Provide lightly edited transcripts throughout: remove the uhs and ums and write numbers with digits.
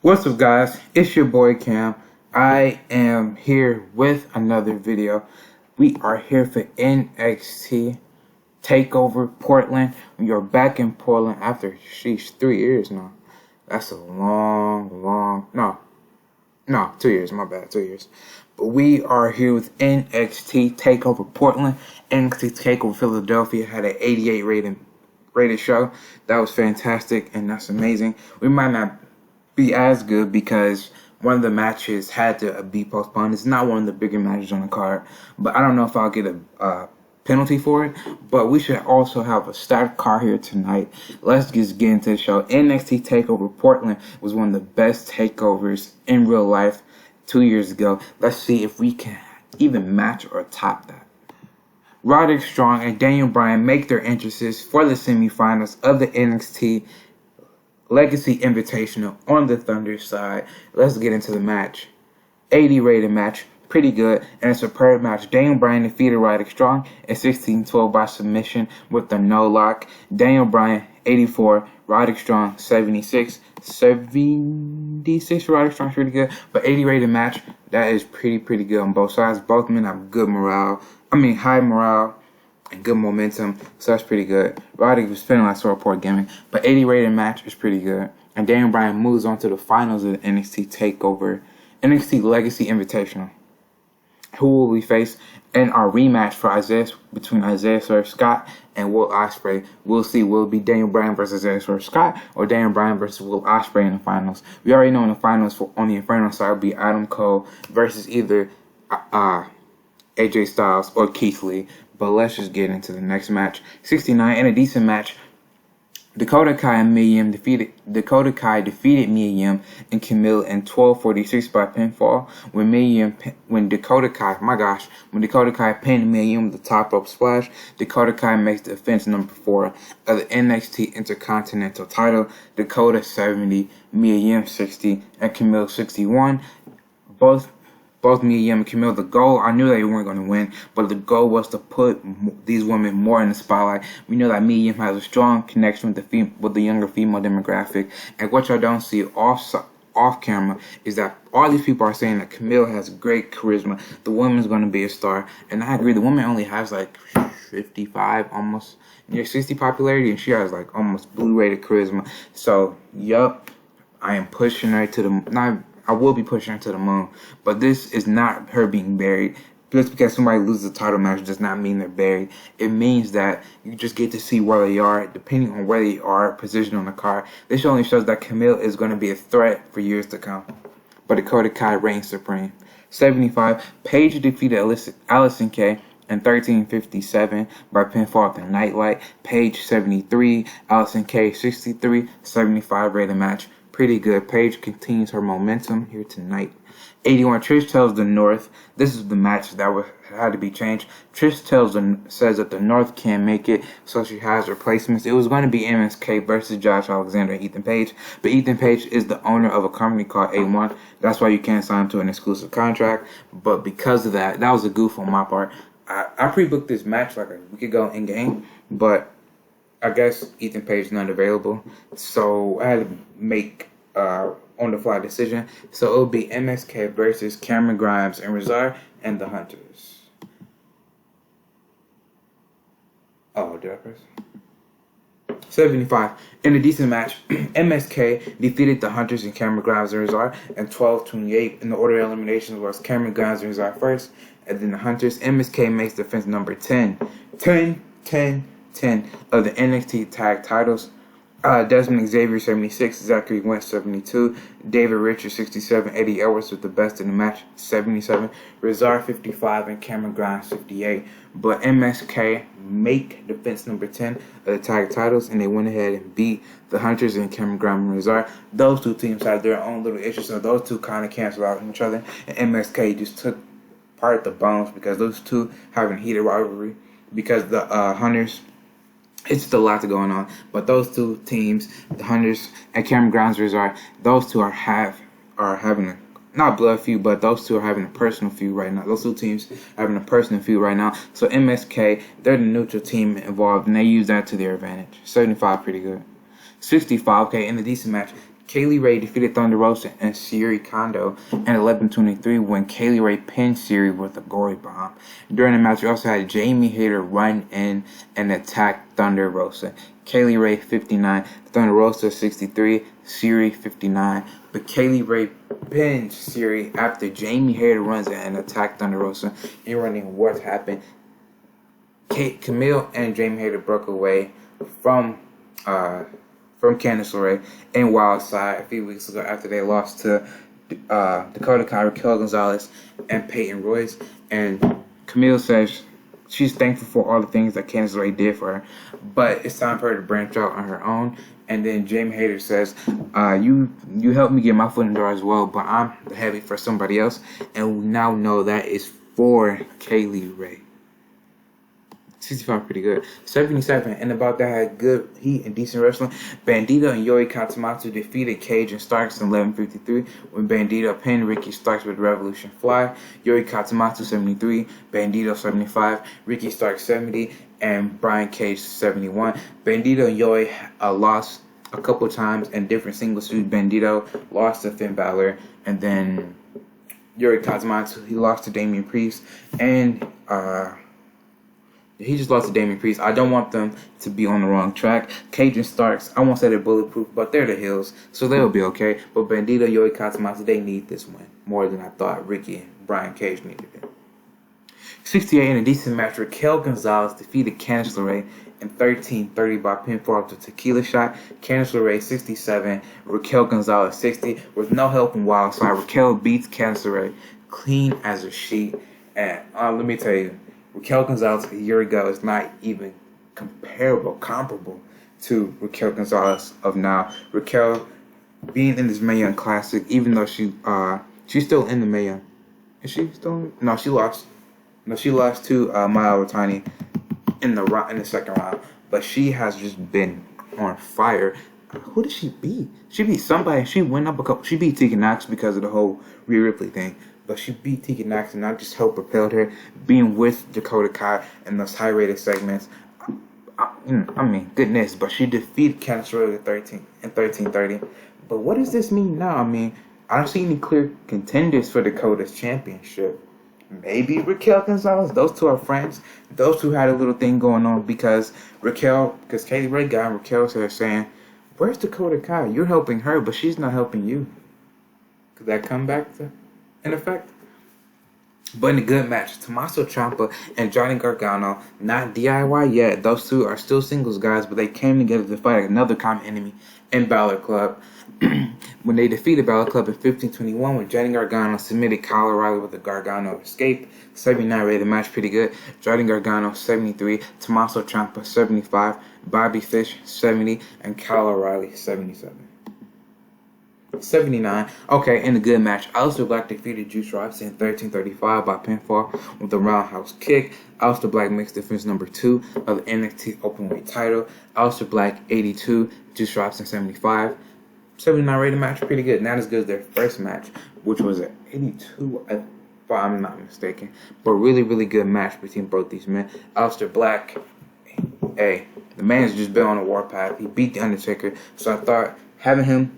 What's up, guys? It's your boy Cam. I am here with another video. We are here for NXT Takeover Portland. We are back in Portland after 3 years now. That's a no, 2 years, my bad, 2 years. But we are here with NXT Takeover Portland. NXT Takeover Philadelphia had an 88 rated show. That was fantastic, and that's amazing. We might not be as good because one of the matches had to be postponed. It's not one of the bigger matches on the card, but I don't know if I'll get a penalty for it. But we should also have a stacked card here tonight. Let's just get into the show. NXT Takeover Portland was one of the best takeovers in real life 2 years ago. Let's see if we can even match or top that. Roderick Strong and Daniel Bryan make their entrances for the semifinals of the NXT Legacy Invitational on the Thunder side. Let's get into the match. 80 rated match, pretty good, and a superb match. Daniel Bryan defeated Roderick Strong in 16-12 by submission with the no lock. Daniel Bryan 84, Roderick Strong 76. 76 Roderick Strong's pretty good, but 80 rated match, that is pretty good on both sides. Both men have good morale. High morale and good momentum, so that's pretty good. Roderick was feeling like sore report gimmick, but 80 rated match is pretty good. And Daniel Bryan moves on to the finals of the NXT Takeover, NXT Legacy Invitational. Who will we face in our rematch between Isaiah Swerve Scott and Will Osprey? We'll see. Will it be Daniel Bryan versus Isaiah Swerve Scott or Daniel Bryan versus Will Osprey in the finals? We already know in the finals on the Inferno side will be Adam Cole versus either AJ Styles or Keith Lee. But let's just get into the next match. 69 in a decent match. Dakota Kai defeated Mia Yim and Camille in 12:46 by pinfall. When Dakota Kai pinned Mia Yim with the top rope splash, Dakota Kai makes defense number 4 of the NXT Intercontinental title. Dakota 70, Mia Yim 60, and Camille 61. Both Mia Yim and Camille, the goal, I knew they weren't going to win, but the goal was to put these women more in the spotlight. We know that Mia Yim has a strong connection with the younger female demographic, and what y'all don't see off camera is that all these people are saying that Camille has great charisma. The woman's going to be a star, and I agree. The woman only has like 55, almost near 60 popularity, and she has like almost blue-rated charisma. So, yup, I am pushing her to the I will be pushing her to the moon, but this is not her being buried. Just because somebody loses a title match does not mean they're buried. It means that you just get to see where they are, depending on where they are positioned on the card. This only shows that Camille is going to be a threat for years to come. But Dakota Kai reigns supreme. 75, Paige defeated Allison K in 13:57 by pinfall at the Nightlight. Paige 73, Allison K 63, 75 rated match. Pretty good. Paige continues her momentum here tonight. 81, Trish tells the North. This is the match that had to be changed. Trish says that the North can't make it, so she has replacements. It was going to be MSK versus Josh Alexander and Ethan Page, but Ethan Page is the owner of a company called A1. That's why you can't sign him to an exclusive contract. But because of that was a goof on my part. I pre-booked this match like a week ago in game, but I guess Ethan Page is not available, so I had to make on-the-fly decision. So it'll be MSK versus Cameron Grimes and Razar and the Hunters. Oh, did I press? 75. In a decent match, MSK defeated the Hunters and Cameron Grimes and Razar in 12:28. In the order of eliminations was Cameron Grimes and Razar first, and then the Hunters. MSK makes defense number 10 of the NXT tag titles. Desmond Xavier 76, Zachary Wentz 72, David Richards 67, Eddie Edwards with the best in the match 77, Razar 55, and Cameron Grimes 58. But MSK make defense number 10 of the tag titles, and they went ahead and beat the Hunters and Cameron Grimes and Razar. Those two teams had their own little issues, so those two kind of cancel out each other, and MSK just took part of the bones because those two have a heated rivalry because the Hunters. It's just a lot going on, but those two teams, the Hunters and Cameron Grimes Razor, those two are having a not blood feud, but those two are having a personal feud right now. Those two teams are having a personal feud right now. So MSK, they're the neutral team involved, and they use that to their advantage. 75, pretty good. 65, okay, in the decent match, Kaylee Ray defeated Thunder Rosa and Siri Kondo in 11:23 when Kaylee Ray pinned Siri with a gory bomb. During the match, we also had Jamie Hayter run in and attack Thunder Rosa. Kaylee Ray 59, Thunder Rosa 63, Siri 59. But Kaylee Ray pinned Siri after Jamie Hayter runs in and attacked Thunder Rosa. You're wondering what happened. Camille and Jamie Hayter broke away from Candice LeRae in Wildside a few weeks ago after they lost to Dakota Kai, Raquel Gonzalez, and Peyton Royce. And Camille says she's thankful for all the things that Candice LeRae did for her, but it's time for her to branch out on her own. And then Jamie Hayter says, you helped me get my foot in the door as well, but I'm the heavy for somebody else. And we now know that is for Kaylee Ray. 65 pretty good. 77, and about that had good heat and decent wrestling. Bandido and Yuri Tommaso defeated Cajun Starks in 11:53 when Bandido pinned Ricky Starks with Revolution Fly. Yuri Tommaso 73, Bandido 75, Ricky Starks 70, and Brian Cage 71. Bandido and Yuri lost a couple times in different single suits. Bandido lost to Finn Balor, and then Yuri Tommaso, he lost to Damian Priest, and he just lost to Damian Priest. I don't want them to be on the wrong track. Cajun Starks, I won't say they're bulletproof, but they're the heels, so they'll be okay. But Bandido, Yuri Tommaso, they need this win more than I thought Ricky and Brian Cage needed it. 68, in a decent match, Raquel Gonzalez defeated Candice LeRae in 13:30 by pinfall after tequila shot. Candice LeRae 67, Raquel Gonzalez 60, with no help from Wildside. Raquel beats Candice LeRae clean as a sheet. And let me tell you, Raquel Gonzalez a year ago is not even comparable to Raquel Gonzalez of now. Raquel being in this Mae Young Classic, even though she's still in the Mae Young. Is she still? No, she lost. No, she lost to Maya Watani in the second round. But she has just been on fire. Who did she beat? She beat somebody. She went up a couple. She beat Tegan Knox because of the whole Rhea Ripley thing. But she beat Tegan Knox, and that just helped propel her being with Dakota Kai in those high-rated segments. I mean, goodness. But she defeated Candice LeRae in 13:30. But what does this mean now? I mean, I don't see any clear contenders for Dakota's championship. Maybe Raquel Gonzalez. Those two are friends. Those two had a little thing going on because Kaylee Ray got Raquel started saying, "Where's Dakota Kai? You're helping her, but she's not helping you." Could that come back in effect? But in a good match, Tommaso Ciampa and Johnny Gargano, not DIY yet. Those two are still singles guys, but they came together to fight another common enemy in Balor Club. When they defeated Balor Club in 15:21, when Johnny Gargano submitted Kyle O'Reilly with a Gargano escape. 79 rated match, pretty good. Johnny Gargano 73, Tommaso Ciampa 75, Bobby Fish 70, and Kyle O'Reilly 77. 79. Okay, in a good match, Alistair Black defeated Juice Robinson in 13:35 by pinfall with a roundhouse kick. Alistair Black makes defense number 2 of the NXT Openweight title. Alistair Black 82, Juice Robinson 75. 79 rated match, pretty good. Not as good as their first match, which was an 82, if I'm not mistaken. But really, really good match between both these men. Alistair Black, hey, the man's just been on a warpath. He beat The Undertaker, so I thought having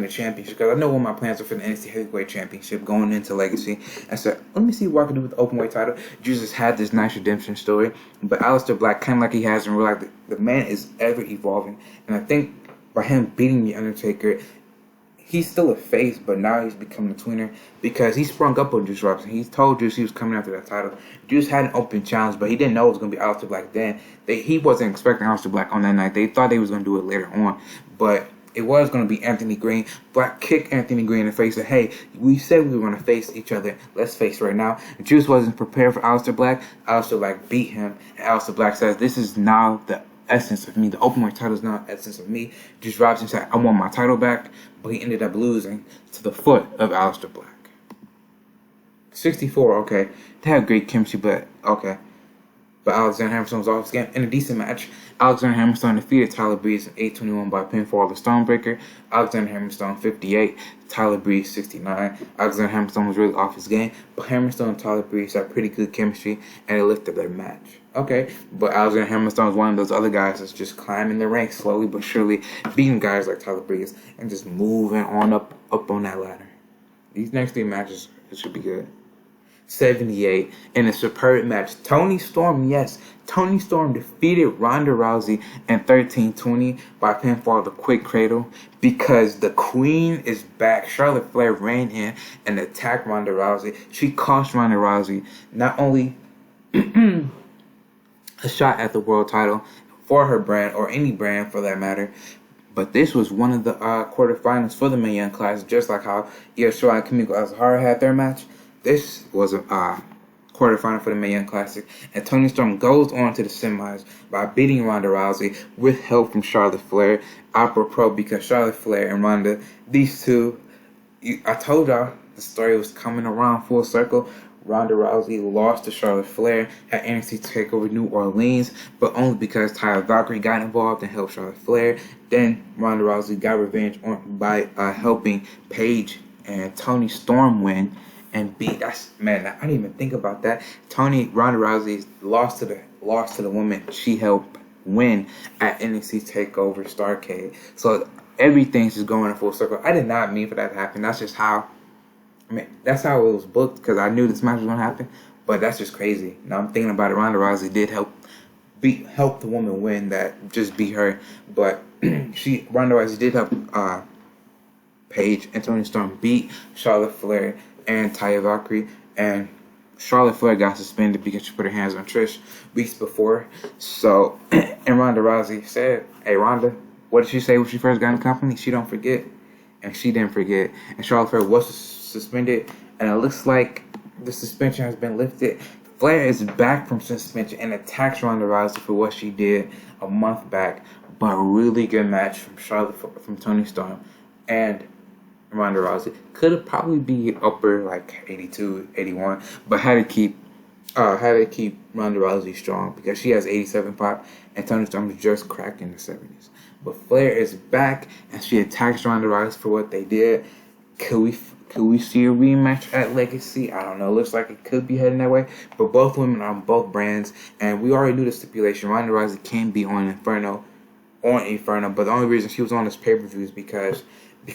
the championship, because I know what my plans are for the NXT Heavyweight Championship going into Legacy. I said, let me see what I can do with the Openweight title. Jesus had this nice redemption story, but Alistair Black, kind of like he has in real life, the man is ever evolving. And I think by him beating The Undertaker, he's still a face, but now he's becoming a tweener because he sprung up on Juice Robinson. He told Juice he was coming after that title. Juice had an open challenge, but he didn't know it was going to be Alistair Black then. He wasn't expecting Alistair Black on that night. They thought they was going to do it later on, but it was going to be Anthony Green. Black kicked Anthony Green in the face and said, hey, we said we were going to face each other. Let's face right now. Juice wasn't prepared for Alistair Black. Alistair Black beat him. And Alistair Black says, this is now the essence of me. The Openweight title is now the essence of me. Juice Robinson said, I want my title back. But he ended up losing to the foot of Alistair Black. 64, okay. They have great chemistry, but okay. but Alexander Hammerstone was off his game in a decent match. Alexander Hammerstone defeated Tyler Breeze in 8:21 by pinfall the Stonebreaker. Alexander Hammerstone 58, Tyler Breeze 69. Alexander Hammerstone was really off his game, but Hammerstone and Tyler Breeze had pretty good chemistry, and it lifted their match. Okay, but Alexander Hammerstone is one of those other guys that's just climbing the ranks slowly but surely, beating guys like Tyler Breeze and just moving on up on that ladder. These next 3 matches, it should be good. 78 in a superb match. Toni Storm defeated Ronda Rousey in 13:20 by pinfall the Quick Cradle because the Queen is back. Charlotte Flair ran in and attacked Ronda Rousey. She cost Ronda Rousey not only a shot at the world title for her brand, or any brand for that matter, but this was one of the quarterfinals for the Mae Young Classic, just like how Io Shirai and Camille had their match. This was a quarterfinal for the Mae Young Classic, and Toni Storm goes on to the semis by beating Ronda Rousey with help from Charlotte Flair. Apropos, because Charlotte Flair and Ronda, these two, I told y'all the story was coming around full circle. Ronda Rousey lost to Charlotte Flair at NXT TakeOver New Orleans, but only because Taya Valkyrie got involved and helped Charlotte Flair. Then Ronda Rousey got revenge by helping Paige and Toni Storm win and beat. Man, I didn't even think about that. Ronda Rousey lost to the woman she helped win at NXT TakeOver Starrcade. So everything's just going in full circle. I did not mean for that to happen. That's just how. That's how it was booked, because I knew this match was going to happen, but that's just crazy. Now I'm thinking about it, Ronda Rousey did help the woman win that just beat her, but Ronda Rousey did help Paige and Toni Storm beat Charlotte Flair and Taya Valkyrie, and Charlotte Flair got suspended because she put her hands on Trish weeks before. So, and Ronda Rousey said, "Hey Ronda, what did she say when she first got in the company? She don't forget." And she didn't forget. And Charlotte Flair was suspended, and it looks like the suspension has been lifted. Flair is back from suspension and attacks Ronda Rousey for what she did a month back. But a really good match from Toni Storm and Ronda Rousey. Could have probably be upper like 82, 81, but had to keep Ronda Rousey strong because she has 87 pop, and Toni Storm is just cracking the 70s. But Flair is back, and she attacks Ronda Rousey for what they did. Could we see a rematch at Legacy? I don't know. Looks like it could be heading that way. But both women are on both brands, and we already knew the stipulation. Ronda Rousey can be on Inferno, but the only reason she was on this pay-per-view is because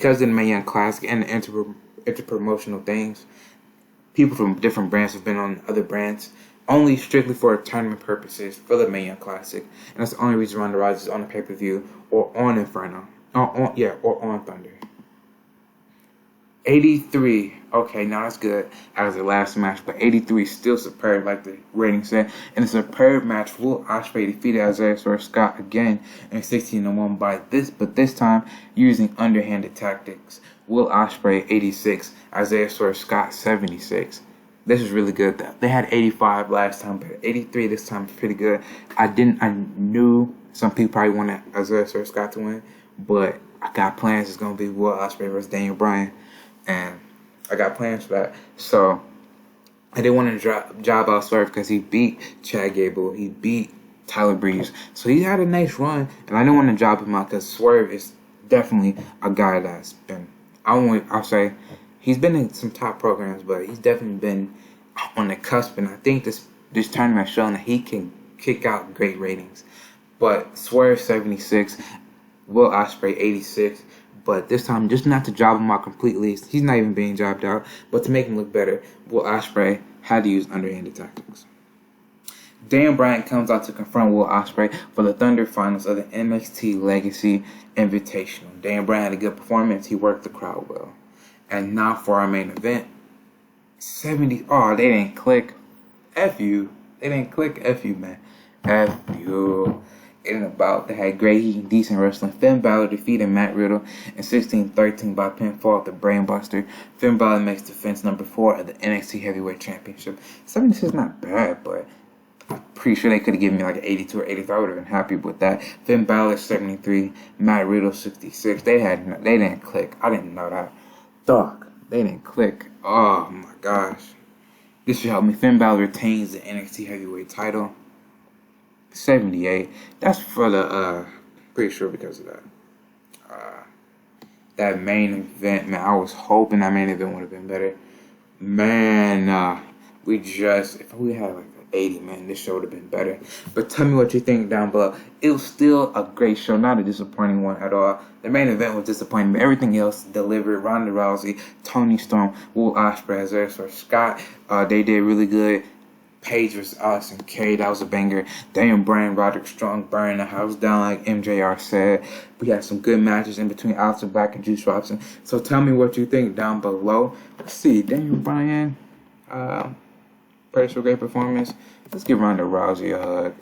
of the Mae Young Classic and the interpromotional things. People from different brands have been on other brands, only strictly for tournament purposes for the Mae Young Classic, and that's the only reason Ronda Rousey is on the pay-per-view or on Inferno, or on Thunder. 83. Okay, now that's good as the last match, but 83 is still superb, like the rating said. In a superb match, Will Osprey defeated Isaiah Scott again in 16-1 but this time using underhanded tactics. Will Osprey 86, Isaiah Scott 76. This is really good. They had 85 last time, but 83 this time is pretty good. I knew some people probably wanted Isaiah Scott to win, but I got plans. It's gonna be Will Osprey versus Dan Bryan. And I got plans for that. So I didn't want to job out Swerve because he beat Chad Gable. He beat Tyler Breeze. So he had a nice run. And I didn't want to job him out because Swerve is definitely a guy that's been, I'll say, he's been in some top programs, but he's definitely been on the cusp. And I think this tournament has shown that he can kick out great ratings. But Swerve 76, Will Osprey 86. But this time, just not to job him out completely. He's not even being jobbed out. But to make him look better, Will Osprey had to use underhanded tactics. Dan Bryan comes out to confront Will Osprey for the Thunder Finals of the NXT Legacy Invitational. Dan Bryan had a good performance. He worked the crowd well. And now for our main event. 70. Oh, they didn't click. F you. They didn't click. F you, man. F you. In about, they had great heat and decent wrestling. Finn Balor defeated Matt Riddle in 16-13 by pinfall at the Brainbuster. Finn Balor makes defense number 4 at the NXT Heavyweight Championship. 76 is not bad, but I'm pretty sure they could have given me like an 82 or 83. I would have been happy with that. Finn Balor 73, Matt Riddle 66. They didn't click. I didn't know that. Dog, they didn't click. Oh my gosh. This should help me. Finn Balor retains the NXT Heavyweight title. 78. That's for the pretty sure because of that. That main event, man. I was hoping that main event would have been better. Man, if we had like an 80, man, this show would have been better. But tell me what you think down below. It was still a great show, not a disappointing one at all. The main event was disappointing, but everything else delivered. Ronda Rousey, Toni Storm, Will Osprey as or Scott, they did really good. Paige vs. Allison K, that was a banger. Dan Bryan, Roderick Strong, burning the house down like MJR said. We had some good matches in between Alistair Black and Juice Robinson. So tell me what you think down below. Let's see, Dan Bryan, praise for great performance. Let's give Ronda Rousey a hug.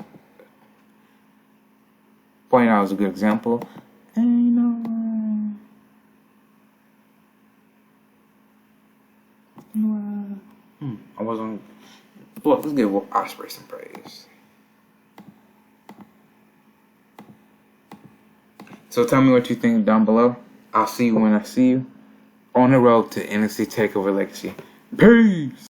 Point out was a good example. And I wasn't. Look, let's give Osprey some praise. So tell me what you think down below. I'll see you when I see you. On the road to NXT TakeOver Legacy. Peace!